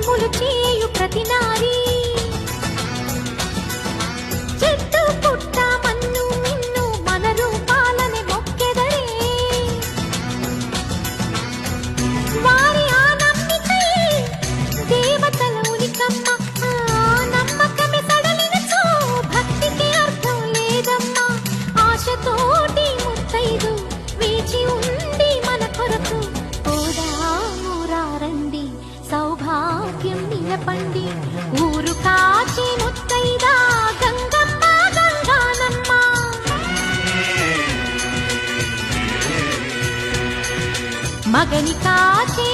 పుణ్యములు చేయు ప్రతి నారీ చెట్టు పుట్ట మన్ను మిన్ను మన రూపాలని మొక్కెదరే వారి ఆ నమ్మికై దేవతల ఉనికమ్మ నమ్మకమే సడలినచో భక్తికి అర్థం లేదమ్మా ఆశతోటి ముత్తైదు వేచి ఉంది మన కొరకు రండి సౌభాగ్యం నిలపండి ఊరు కాచి ముత్తైదా గంగమ్మ గంగానమ్మ మగని కాచి